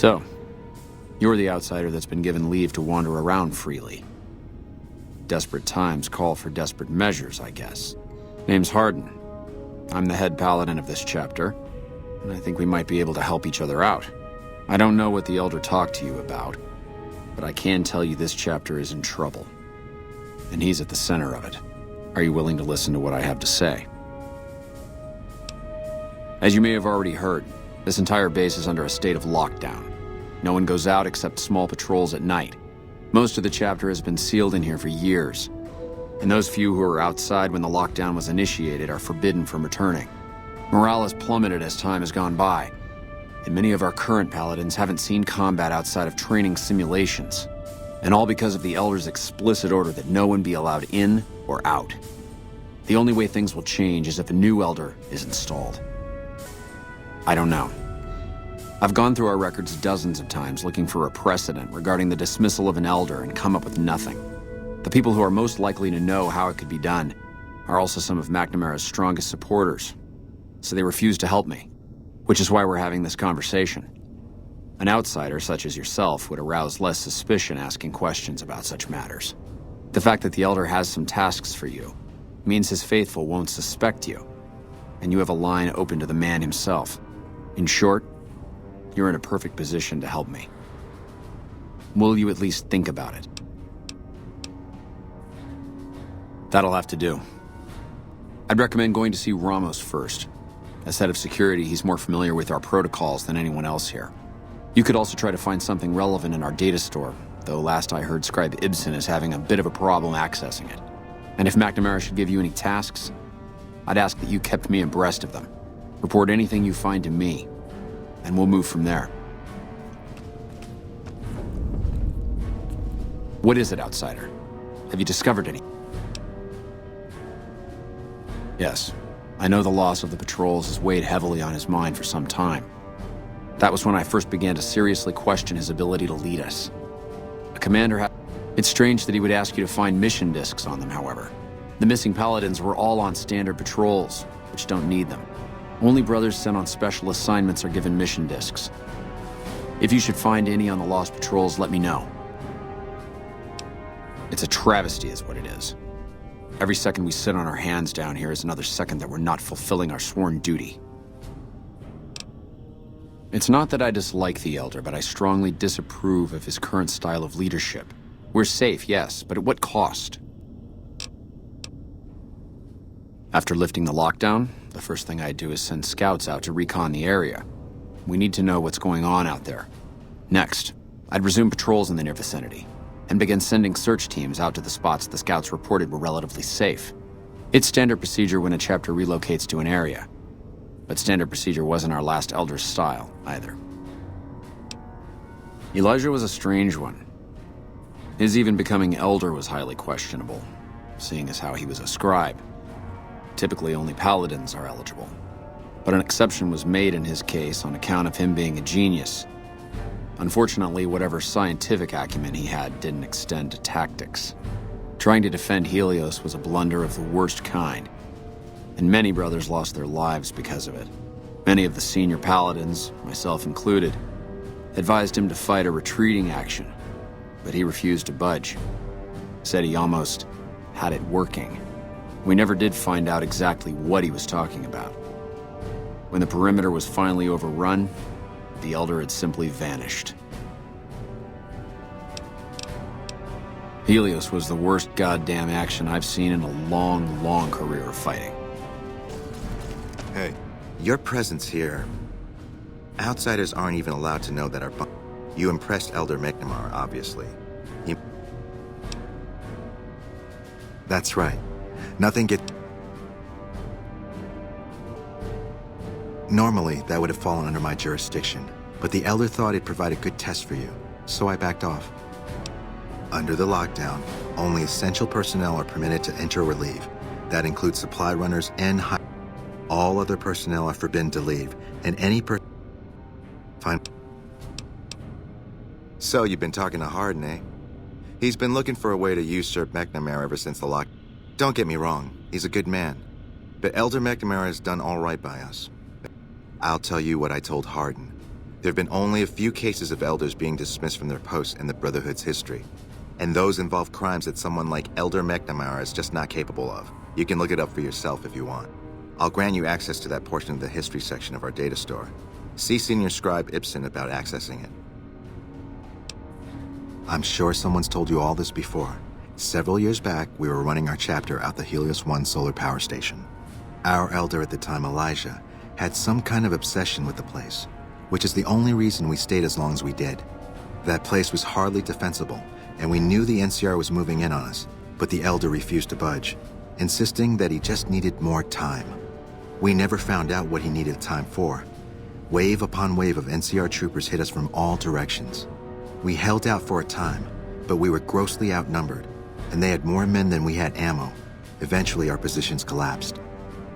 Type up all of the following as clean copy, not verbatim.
So, you're the outsider that's been given leave to wander around freely. Desperate times call for desperate measures, I guess. Name's Hardin. I'm the head paladin of this chapter, and I think we might be able to help each other out. I don't know what the Elder talked to you about, but I can tell you this chapter is in trouble. And he's at the center of it. Are you willing to listen to what I have to say? As you may have already heard, this entire base is under a state of lockdown. No one goes out except small patrols at night. Most of the chapter has been sealed in here for years, and those few who were outside when the lockdown was initiated are forbidden from returning. Morale has plummeted as time has gone by, and many of our current paladins haven't seen combat outside of training simulations, and all because of the Elder's explicit order that no one be allowed in or out. The only way things will change is if a new Elder is installed. I don't know. I've gone through our records dozens of times looking for a precedent regarding the dismissal of an Elder and come up with nothing. The people who are most likely to know how it could be done are also some of McNamara's strongest supporters, so they refuse to help me, which is why we're having this conversation. An outsider such as yourself would arouse less suspicion asking questions about such matters. The fact that the Elder has some tasks for you means his faithful won't suspect you, and you have a line open to the man himself. In short, you're in a perfect position to help me. Will you at least think about it? That'll have to do. I'd recommend going to see Ramos first. As head of security, he's more familiar with our protocols than anyone else here. You could also try to find something relevant in our data store, though last I heard Scribe Ibsen is having a bit of a problem accessing it. And if McNamara should give you any tasks, I'd ask that you kept me abreast of them. Report anything you find to me, and we'll move from there. What is it, outsider? Have you discovered any? Yes, I know the loss of the patrols has weighed heavily on his mind for some time. That was when I first began to seriously question his ability to lead us. A commander It's strange that he would ask you to find mission discs on them, however. The missing paladins were all on standard patrols, which don't need them. Only brothers sent on special assignments are given mission discs. If you should find any on the lost patrols, let me know. It's a travesty is what it is. Every second we sit on our hands down here is another second that we're not fulfilling our sworn duty. It's not that I dislike the Elder, but I strongly disapprove of his current style of leadership. We're safe, yes, but at what cost? After lifting the lockdown, the first thing I do is send scouts out to recon the area. We need to know what's going on out there. Next, I'd resume patrols in the near vicinity, and begin sending search teams out to the spots the scouts reported were relatively safe. It's standard procedure when a chapter relocates to an area, but standard procedure wasn't our last Elder's style, either. Elijah was a strange one. His even becoming Elder was highly questionable, seeing as how he was a scribe. Typically, only paladins are eligible. But an exception was made in his case on account of him being a genius. Unfortunately, whatever scientific acumen he had didn't extend to tactics. Trying to defend Helios was a blunder of the worst kind, and many brothers lost their lives because of it. Many of the senior paladins, myself included, advised him to fight a retreating action, but he refused to budge. Said he almost had it working. We never did find out exactly what he was talking about. When the perimeter was finally overrun, the Elder had simply vanished. Helios was the worst goddamn action I've seen in a long, long career of fighting. Hey, your presence here. Outsiders aren't even allowed to know that our You impressed Elder McNamara, obviously. That's right. Nothing Normally, that would have fallen under my jurisdiction, but the Elder thought it provided a good test for you, so I backed off. Under the lockdown, only essential personnel are permitted to enter or leave. That includes supply runners and all other personnel are forbidden to leave, and any Fine. So you've been talking to Hardin, eh? He's been looking for a way to usurp McNamara ever since the lock. Don't get me wrong, he's a good man. But Elder McNamara has done all right by us. I'll tell you what I told Hardin. There have been only a few cases of elders being dismissed from their posts in the Brotherhood's history, and those involve crimes that someone like Elder McNamara is just not capable of. You can look it up for yourself if you want. I'll grant you access to that portion of the history section of our data store. See Senior Scribe Ibsen about accessing it. I'm sure someone's told you all this before. Several years back, we were running our chapter out the Helios 1 solar power station. Our elder at the time, Elijah, had some kind of obsession with the place, which is the only reason we stayed as long as we did. That place was hardly defensible, and we knew the NCR was moving in on us, but the elder refused to budge, insisting that he just needed more time. We never found out what he needed time for. Wave upon wave of NCR troopers hit us from all directions. We held out for a time, but we were grossly outnumbered, and they had more men than we had ammo. Eventually, our positions collapsed.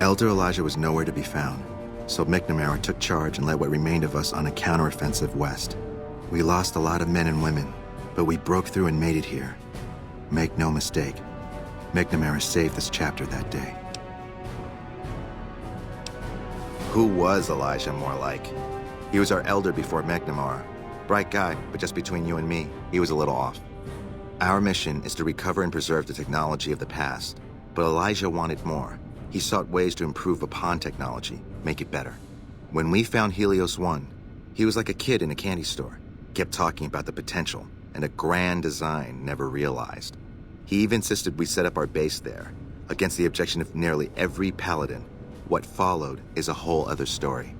Elder Elijah was nowhere to be found, so McNamara took charge and led what remained of us on a counteroffensive west. We lost a lot of men and women, but we broke through and made it here. Make no mistake, McNamara saved this chapter that day. Who was Elijah more like? He was our elder before McNamara. Bright guy, but just between you and me, he was a little off. Our mission is to recover and preserve the technology of the past, but Elijah wanted more. He sought ways to improve upon technology, make it better. When we found Helios 1, he was like a kid in a candy store, kept talking about the potential and a grand design never realized. He even insisted we set up our base there, against the objection of nearly every paladin. What followed is a whole other story.